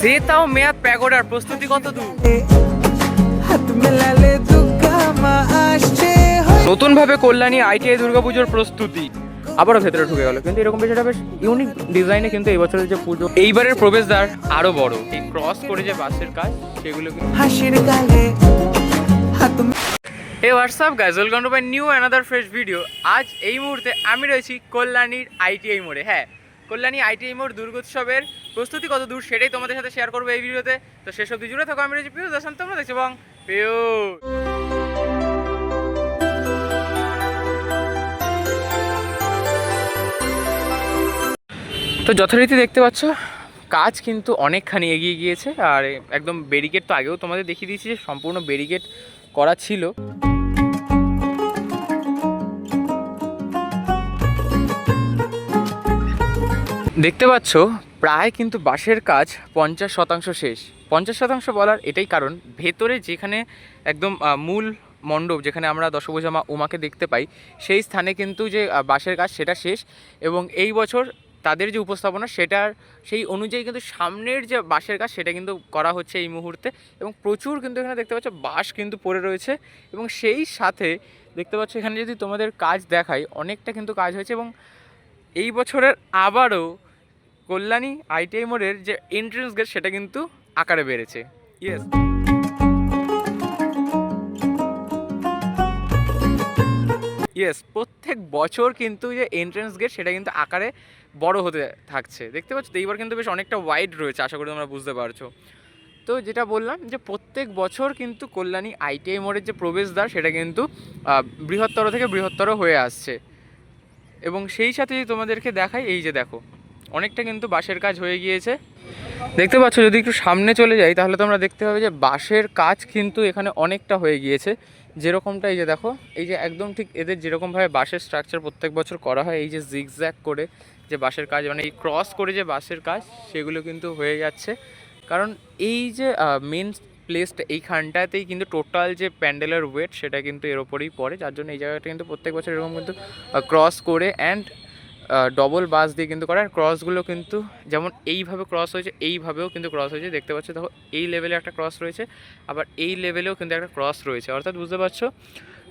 বেতাও মেয়াদ প্যাগোডার প্রস্তুতি কত দূর? নতুন ভাবে কল্যাণী আইটিআই দুর্গাপুজোর প্রস্তুতি আবারও ভেতরে ঢুকে গেল, কিন্তু এরকম বিষয়টা বেশ ইউনিক ডিজাইনে। কিন্তু এই বছরের যে পুজো, এইবারের প্রবেশদ্বার আরো বড়, এই ক্রস করে যে বাসের কাজ সেগুলো hey what's up guys, welcome to my new another fresh video. আজ এই মুহূর্তে আমি রয়েছি কল্যাণীর আইটিআই মোড়ে। হ্যাঁ, কল্যাণী আইটিআই মোড় দুর্গোৎসবের প্রস্তুতি কত দূর সেটাই তোমাদের সাথে শেয়ার করবো এই ভিডিওতে। তো শেষ অবধি জুড়ে থাকো। আমি রয়েছি পিয়ুষ দাস, তোমরা দেখছো এবং পিয়ুষ। তো যথারীতি দেখতে পাচ্ছ কাজ কিন্তু অনেকখানি এগিয়ে গিয়েছে, আর একদম ব্যারিকেড তো আগেও তোমাদের দেখিয়ে দিয়েছি যে সম্পূর্ণ ব্যারিকেড করা ছিল। দেখতে পাচ্ছ প্রায় কিন্তু বাঁশের কাজ 50% শেষ। 50% বলার এটাই কারণ, ভেতরে যেখানে একদম মূল মণ্ডপ, যেখানে আমরা দশভুজা মা উমাকে দেখতে পাই, সেই স্থানে কিন্তু যে বাঁশের কাজ সেটা শেষ। এবং এই বছর তাদের যে উপস্থাপনা সেটার সেই অনুযায়ী কিন্তু সামনের যে বাঁশের কাজ সেটা কিন্তু করা হচ্ছে এই মুহূর্তে। এবং প্রচুর কিন্তু এখানে দেখতে পাচ্ছ বাঁশ কিন্তু পড়ে রয়েছে। এবং সেই সাথে দেখতে পাচ্ছ এখানে যদি তোমাদের কাজ দেখাই, অনেকটা কিন্তু কাজ হয়েছে। এবং এই বছরের আবারও কল্যাণী আইটিআই মোড়ের যে এন্ট্রেন্স গেট সেটা কিন্তু আকারে বেড়েছে। ইয়েস, প্রত্যেক বছর কিন্তু যে এন্ট্রেন্স গেট সেটা কিন্তু আকারে বড় হতে থাকছে। দেখতে পাচ্ছ তো এইবার কিন্তু বেশ অনেকটা ওয়াইড রয়েছে, আশা করি তোমরা বুঝতে পারছো। তো যেটা বললাম যে প্রত্যেক বছর কিন্তু কল্যাণী আইটিআই মোড়ের যে প্রবেশদ্বার সেটা কিন্তু বৃহত্তর থেকে বৃহত্তর হয়ে আসছে। এবং সেই সাথে যদি তোমাদেরকে দেখাই, এই যে দেখো অনেকটা কিন্তু বাঁশের কাজ হয়ে গিয়েছে। দেখতে পাচ্ছ, যদি একটু সামনে চলে যাই তাহলে তোমরা দেখতে পাবে যে বাঁশের কাজ কিন্তু এখানে অনেকটা হয়ে গিয়েছে। যেরকমটা এই যে দেখো, এই যে একদম ঠিক এদের যেরকমভাবে বাঁশের স্ট্রাকচার প্রত্যেক বছর করা হয়, এই যে জিগজ্যাগ করে যে বাঁশের কাজ, মানে এই ক্রস করে যে বাঁশের কাজ, সেগুলো কিন্তু হয়ে যাচ্ছে। কারণ এই যে মেন প্লেসটা এইখানটাতেই কিন্তু টোটাল যে প্যান্ডেলের ওয়েট সেটা কিন্তু এর ওপরেই পড়ে, যার জন্য এই জায়গাটা কিন্তু প্রত্যেক বছর এরকম কিন্তু ক্রস করে অ্যান্ড ডবল বাস দিয়ে কিন্তু করা। আর ক্রসগুলো কিন্তু যেমন এইভাবে ক্রস হয়েছে, এইভাবেও কিন্তু ক্রস হয়েছে। দেখতে পাচ্ছ দেখো, এই লেভেলে একটা ক্রস রয়েছে, আবার এই লেভেলেও কিন্তু একটা ক্রস রয়েছে। অর্থাৎ বুঝতে পারছো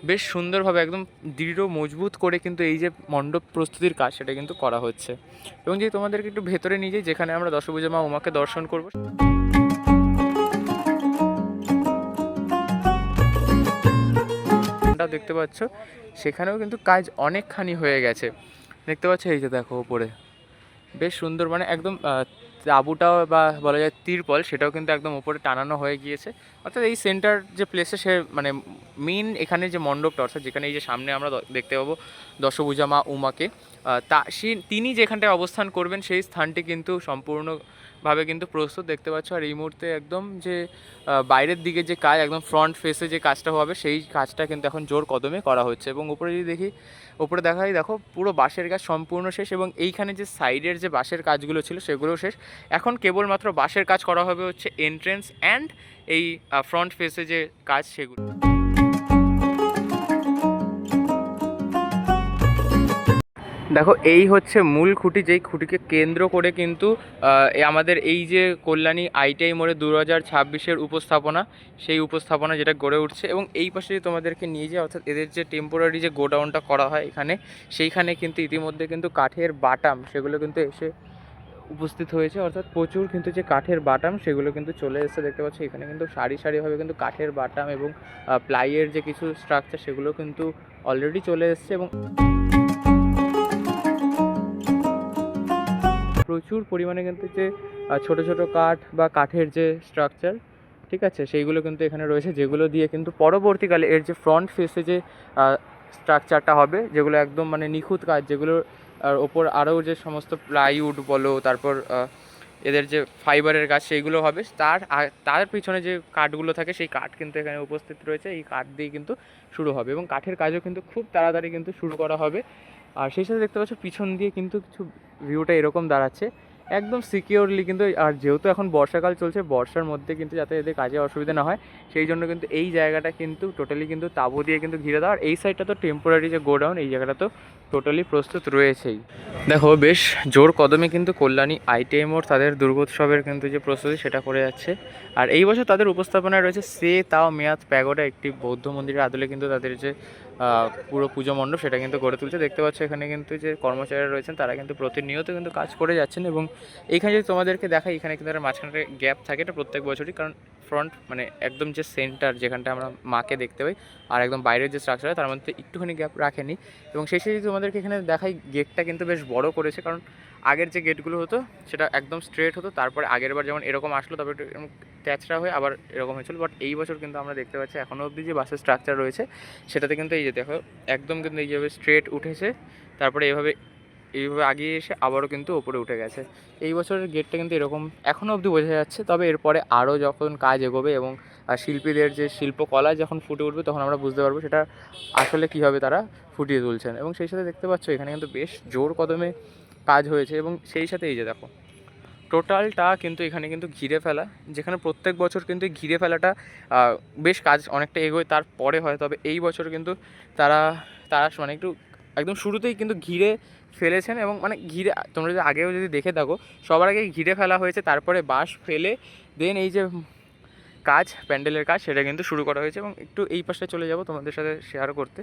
বেশ সুন্দরভাবে একদম দৃঢ় মজবুত করে কিন্তু এই যে মণ্ডপ প্রস্তুতির কাজ সেটা কিন্তু করা হচ্ছে। এবং যদি তোমাদেরকে একটু ভেতরে নিয়ে যাই, যেখানে আমরা দশভুজা মা উমাকে দর্শন করবো, দেখতে পাচ্ছ সেখানেও কিন্তু কাজ অনেকখানি হয়ে গেছে। দেখতে পাচ্ছ এই যে দেখো ওপরে বেশ সুন্দর, মানে একদম তাঁবুটাও বা বলা যায় তিরপল, সেটাও কিন্তু একদম ওপরে টানানো হয়ে গিয়েছে। অর্থাৎ এই সেন্টার যে প্লেসে সে মানে মেন এখানে যে মণ্ডপটা, অর্থাৎ যেখানে এই যে সামনে আমরা দেখতে পাবো দশভুজা মা উমাকে, তিনি যেখানটায় অবস্থান করবেন সেই স্থানটি কিন্তু সম্পূর্ণভাবে কিন্তু প্রস্তুত। দেখতে পাচ্ছ। আর এই মুহূর্তে একদম যে বাইরের দিকে যে কাজ, একদম ফ্রন্ট ফেসে যে কাজটা হবে সেই কাজটা কিন্তু এখন জোর কদমে করা হচ্ছে। এবং উপরে যদি দেখি, উপরে দেখাই দেখো পুরো বাঁশের কাজ সম্পূর্ণ শেষ। এবং এইখানে যে সাইডের যে বাঁশের কাজগুলো ছিল সেগুলোও শেষ। এখন কেবলমাত্র বাঁশের কাজ করা হবে হচ্ছে এন্ট্রেন্স অ্যান্ড এই ফ্রন্ট ফেসে যে কাজ সেগুলো। দেখো এই হচ্ছে মূল খুঁটি, যেই খুঁটিকে কেন্দ্র করে কিন্তু আমাদের এই যে কল্যাণী আইটিআই মোড়ে 2026-এর উপস্থাপনা, সেই উপস্থাপনা যেটা গড়ে উঠছে। এবং এই পাশে তোমাদেরকে নিয়ে যায়, অর্থাৎ এদের যে টেম্পোরারি যে গোডাউনটা করা হয় এখানে, সেইখানে কিন্তু ইতিমধ্যে কিন্তু কাঠের বাটাম সেগুলো কিন্তু এসে উপস্থিত হয়েছে। অর্থাৎ প্রচুর কিন্তু যে কাঠের বাটাম সেগুলো কিন্তু চলে এসেছে। দেখতে পাচ্ছি এখানে কিন্তু সারি সারিভাবে কিন্তু কাঠের বাটাম এবং প্লাইয়ের যে কিছু স্ট্রাকচার সেগুলো কিন্তু অলরেডি চলে এসেছে। এবং প্রচুর পরিমাণে কিন্তু যে ছোট ছোট কাঠ বা কাঠের যে স্ট্রাকচার, ঠিক আছে, সেইগুলো কিন্তু এখানে রয়েছে, যেগুলো দিয়ে কিন্তু পরবর্তীকালে এর যে ফ্রন্ট ফেসে যে স্ট্রাকচারটা হবে, যেগুলো একদম মানে নিখুঁত কাজ, যেগুলোর ওপর আরও যে সমস্ত প্লাইউড বলো, তারপর এদের যে ফাইবারের কাজ সেইগুলো হবে, তার পিছনে যে কাঠগুলো থাকে সেই কাঠ কিন্তু এখানে উপস্থিত রয়েছে। এই কাঠ দিয়ে কিন্তু শুরু হবে এবং কাঠের কাজও কিন্তু খুব তাড়াতাড়ি কিন্তু শুরু করা হবে। আর সেই সাথে দেখতে পাচ্ছ পিছন দিয়ে কিন্তু কিছু ভিউটা এরকম দাঁড়াচ্ছে একদম সিকিউরলি কিন্তু। আর যেহেতু এখন বর্ষাকাল চলছে, বর্ষার মধ্যে কিন্তু যাতে এদের কাজে অসুবিধা না হয় সেই জন্য কিন্তু এই জায়গাটা কিন্তু টোটালি কিন্তু তাঁবু দিয়ে কিন্তু ঘিরে দেওয়া। আর এই সাইডটা তো টেম্পোরারি যে গোডাউন, এই জায়গাটা তো টোটালি প্রস্তুত রয়েছেই। দেখো বেশ জোর কদমে কিন্তু কল্যাণী আইটিআই মোড় তাদের দুর্গোৎসবের কিন্তু যে প্রস্তুতি সেটা করে যাচ্ছে। আর এই বছর তাদের উপস্থাপনায় রয়েছে সে তাও মেয়াদ প্যাগোডা, একটি বৌদ্ধ মন্দিরের আদলে কিন্তু তাদের যে পুরো পুজো মণ্ডপ সেটা কিন্তু গড়ে তুলছে। দেখতে পাচ্ছ এখানে কিন্তু যে কর্মচারীরা রয়েছেন তারা কিন্তু প্রতিনিয়ত কিন্তু কাজ করে যাচ্ছেন। এবং এইখানে যদি তোমাদেরকে দেখাই, এখানে কিন্তু একটা মাঝখানে গ্যাপ থাকে, এটা প্রত্যেক বছরই, কারণ ফ্রন্ট মানে একদম যে সেন্টার যেখানটা আমরা মাকে দেখতে পাই আর একদম বাইরের যে স্ট্রাকচার হয় তার মধ্যে একটুখানি গ্যাপ রাখেনি। এবং সেই সাথে তোমাদেরকে এখানে দেখাই গেটটা কিন্তু বেশ বড় করেছে, কারণ আগের যে গেটগুলো হতো সেটা একদম স্ট্রেট হতো, তারপরে আগের বার যেমন এরকম আসলো তারপরে একটু এরকম ট্যাচড়া হয়ে আবার এরকম হয়েছিল। বাট এই বছর কিন্তু আমরা দেখতে পাচ্ছি এখনও অবধি যে বাসের স্ট্রাকচার রয়েছে সেটাতে কিন্তু এই যে দেখো একদম কিন্তু এইভাবে স্ট্রেট উঠেছে, তারপরে এইভাবে আগিয়ে এসে আবারও কিন্তু ওপরে উঠে গেছে। এই বছরের গেটটা কিন্তু এরকম এখনও অবধি বোঝা যাচ্ছে, তবে এরপরে আরও যখন কাজ এগোবে এবং শিল্পীদের যে শিল্পকলা যখন ফুটে উঠবে তখন আমরা বুঝতে পারবো সেটা আসলে কীভাবে তারা ফুটিয়ে তুলছেন। এবং সেই সাথে দেখতে পাচ্ছ এখানে কিন্তু বেশ জোর কদমে কাজ হয়েছে। এবং সেই সাথে এই যে দেখো টোটালটা কিন্তু এখানে কিন্তু ঘিরে ফেলা, যেখানে প্রত্যেক বছর কিন্তু ঘিরে ফেলাটা বেশ কাজ অনেকটা এগোয় তারপরে হয়, তবে এই বছর কিন্তু তারা মানে একটু একদম শুরুতেই কিন্তু ঘিরে ফেলেছেন। এবং মানে ঘিরে তোমরা যদি আগেও যদি দেখে থাকো সবার আগে ঘিরে ফেলা হয়েছে, তারপরে বাঁশ ফেলে দেন এই যে কাজ প্যান্ডেলের কাজ সেটা কিন্তু শুরু করা হয়েছে। এবং একটু এই পাশে চলে যাব তোমাদের সাথে শেয়ার করতে।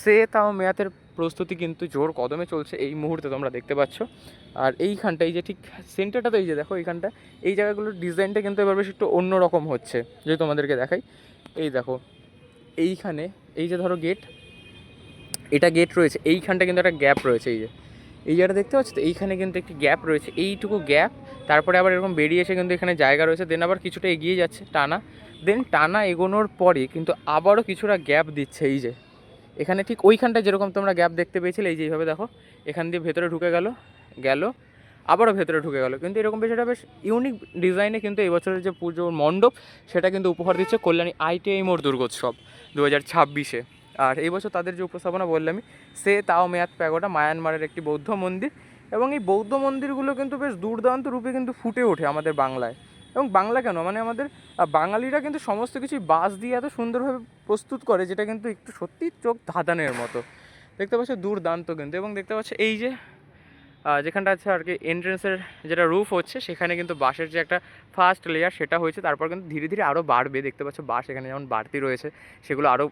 সে তাও মেয়াদের প্রস্তুতি কিন্তু জোর কদমে চলছে এই মুহূর্তে, তোমরা দেখতে পাচ্ছ। আর এইখানটা এই যে ঠিক সেন্টারটা তো এই যে দেখো এইখানটা এই জায়গাগুলোর ডিজাইনটা কিন্তু এবার বেশ একটু অন্যরকম হচ্ছে, যদি তোমাদেরকে দেখাই। এই দেখো এইখানে এই যে ধরো গেট, এটা গেট রয়েছে, এইখানটা কিন্তু একটা গ্যাপ রয়েছে, এই জায়গাটা দেখতে পাচ্ছ তো, এইখানে কিন্তু একটি গ্যাপ রয়েছে, এইটুকু গ্যাপ, তারপরে আবার এরকম বেরিয়ে এসে কিন্তু এখানে জায়গা রয়েছে, দেন আবার কিছুটা এগিয়ে যাচ্ছে টানা, দেন টানা এগোনোর পরে কিন্তু আবারও কিছুটা গ্যাপ দিচ্ছে। এই যে এখানে ঠিক ওইখানটা যেরকম তোমরা গ্যাপ দেখতে পেয়েছিলে, এই যে এইভাবে দেখো এখান দিয়ে ভেতরে ঢুকে গেল আবারও ভেতরে ঢুকে গেল, কিন্তু এরকম বেশ এটা বেশ ইউনিক ডিজাইনে কিন্তু এই বছরের যে পুজোর মণ্ডপ সেটা কিন্তু উপহার দিচ্ছে কল্যাণী আইটিআই মোড় দুর্গোৎসব 2026-এ। আর এই বছর তাদের যে উপস্থাপনা বললামই, সে তাও মেয়াদ প্যাগোডা মায়ানমারের একটি বৌদ্ধ মন্দির। এবং এই বৌদ্ধ মন্দিরগুলো কিন্তু বেশ দুর্দান্ত রূপে কিন্তু ফুটে ওঠে আমাদের বাংলায়। এবং বাংলা কেন, মানে আমাদের বাঙালিরা কিন্তু সমস্ত কিছুই বাঁশ দিয়ে এত সুন্দরভাবে প্রস্তুত করে, যেটা কিন্তু একটু সত্যিই চোখ ধাঁধানোর মতো। দেখতে পাচ্ছ দুর্দান্ত কিন্তু। এবং দেখতে পাচ্ছ এই যে যেখানটা আছে আর কি এন্ট্রেন্সের যেটা রুফ হচ্ছে, সেখানে কিন্তু বাঁশের যে একটা ফার্স্ট লেয়ার সেটা হয়েছে, তারপর কিন্তু ধীরে ধীরে আরও বাড়বে। দেখতে পাচ্ছ বাঁশ এখানে যেমন বাড়তি রয়েছে, সেগুলো আরও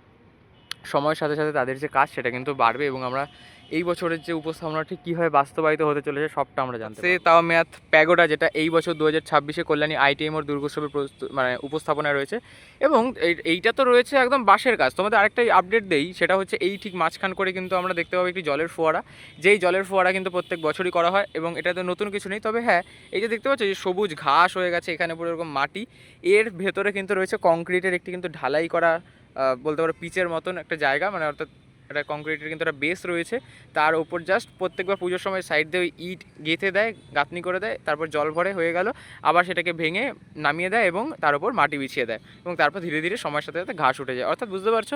সময়ের সাথে সাথে তাদের যে কাজ সেটা কিন্তু বাড়বে। এবং আমরা এই বছরের যে উপস্থাপনা ঠিক কীভাবে বাস্তবায়িত হতে চলেছে সবটা আমরা জানতে পারবো। তাও মেয়াদ প্যাগোডা যেটা এই বছর 2026-এ কল্যাণী আইটিআই মোড় দুর্গোৎসবের মানে উপস্থাপনায় রয়েছে। এবং এইটা তো রয়েছে একদম বাঁশের কাজ। তোমাদের আরেকটাই আপডেট দেই, সেটা হচ্ছে এই ঠিক মাঝখান করে কিন্তু আমরা দেখতে পাবো একটি জলের ফোয়ারা, যেই জলের ফোয়ারা কিন্তু প্রত্যেক বছরই করা হয়। এবং এটাতে নতুন কিছু নেই, তবে হ্যাঁ এই যে দেখতে পাচ্ছ যে সবুজ ঘাস হয়ে গেছে এখানে পুরো এরকম মাটি, এর ভেতরে কিন্তু রয়েছে কংক্রিটের একটি কিন্তু ঢালাই করা বলতে পারো পিচের মতন একটা জায়গা, মানে অর্থাৎ একটা কংক্রিটের কিন্তু একটা বেস রয়েছে, তার উপর জাস্ট প্রত্যেকবার পুজোর সময় সাইড দিয়ে ওই ইট গেঁথে দেয়, গাঁথনি করে দেয়, তারপর জল ভরে হয়ে গেল, আবার সেটাকে ভেঙে নামিয়ে দেয় এবং তার উপর মাটি বিছিয়ে দেয়, এবং তারপর ধীরে ধীরে সময়ের সাথে সাথে ঘাস উঠে যায়। অর্থাৎ বুঝতে পারছো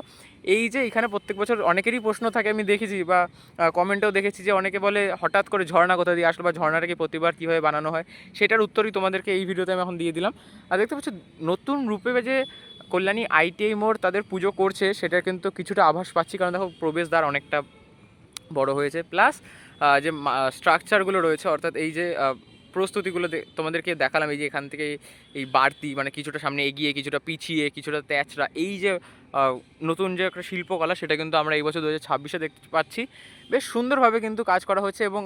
এই যে এখানে প্রত্যেক বছর অনেকেরই প্রশ্ন থাকে, আমি দেখেছি বা কমেন্টেও দেখেছি যে অনেকে বলে হঠাৎ করে ঝর্ণা কোথা দিয়ে আসলো বা ঝর্ণাটাকে প্রতিবার কীভাবে বানানো হয়, সেটার উত্তরই তোমাদেরকে এই ভিডিওতে আমি এখন দিয়ে দিলাম। আর দেখতে পাচ্ছ নতুন রূপে যে কল্যাণী আইটিআই মোড় তাদের পুজো করছে সেটা কিন্তু কিছুটা আভাস পাচ্ছি, কারণ দেখো প্রবেশদ্বার অনেকটা বড় হয়েছে, প্লাস যে স্ট্রাকচারগুলো রয়েছে, অর্থাৎ এই যে প্রস্তুতিগুলো তোমাদেরকে দেখালাম, এই যে এখান থেকে এই বাড়তি মানে কিছুটা সামনে এগিয়ে, কিছুটা পিছিয়ে, কিছুটা তেচড়া, এই যে নতুন যে একটা শিল্পকলা সেটা কিন্তু আমরা এই বছর 2026-এ দেখতে পাচ্ছি। বেশ সুন্দরভাবে কিন্তু কাজ করা হচ্ছে। এবং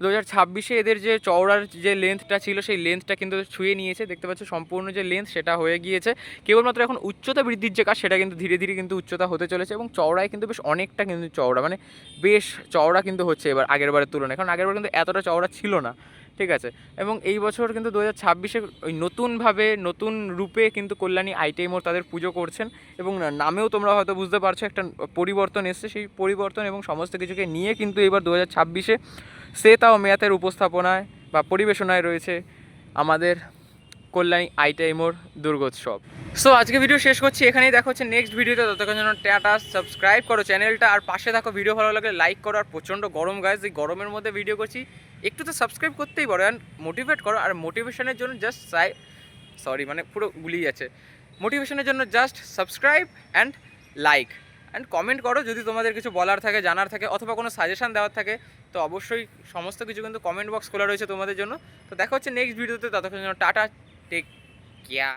2026-এ এদের যে চওড়ার যে লেন্থটা ছিল সেই লেন্থটা কিন্তু ছুঁয়ে নিয়েছে, দেখতে পাচ্ছ সম্পূর্ণ যে লেন্থ সেটা হয়ে গিয়েছে। কেবলমাত্র এখন উচ্চতা বৃদ্ধির যে কাজ সেটা কিন্তু ধীরে ধীরে কিন্তু উচ্চতা হতে চলেছে, এবং চওড়ায় কিন্তু বেশ অনেকটা কিন্তু চওড়া, মানে বেশ চওড়া কিন্তু হচ্ছে এবার আগের বারের তুলনায়, কারণ আগের বার কিন্তু এতটা চওড়া ছিল না, ঠিক আছে। এবং এই বছর কিন্তু 2026-এ ওই নতুনভাবে নতুন রূপে কিন্তু কল্যাণী আইটিআই মোড় তাদের পুজো করছেন। এবং নামেও তোমরা হয়তো বুঝতে পারছো একটা পরিবর্তন এসছে, সেই পরিবর্তন এবং সমস্ত কিছুকে নিয়ে কিন্তু এবার 2026-এ সে তাও মেয়াদের উপস্থাপনায় বা পরিবেশনায় রয়েছে আমাদের কল্যাণী আইটিআই মোড় দুর্গোৎসব। সো আজকে ভিডিও শেষ করছি এখানেই, দেখা হচ্ছে নেক্সট ভিডিওতে। ততক্ষণ জন্য টাটা, সাবস্ক্রাইব করো চ্যানেলটা, আর পাশে থাকো, ভিডিও ভালো লাগলে লাইক করো। আর প্রচণ্ড গরম গাইজ, এই গরমের মধ্যে ভিডিও করছি, একটু তো সাবস্ক্রাইব করতেই পারো অ্যান্ড মোটিভেট করো। আর মোটিভেশনের জন্য জাস্ট পুরো গুলিয়ে যাচ্ছে, মোটিভেশনের জন্য just subscribe and like. And comment করো যদি তোমাদের কিছু বলার থাকে, জানার থাকে, অথবা কোনো সাজেশন দেওয়ার থাকে। তো অবশ্যই সমস্ত কিছু কিন্তু কমেন্ট বক্স খোলা রয়েছে তোমাদের জন্য। তো দেখা হচ্ছে নেক্সট ভিডিওতে, ততক্ষণ জন্য টাটা, টেক কেয়ার।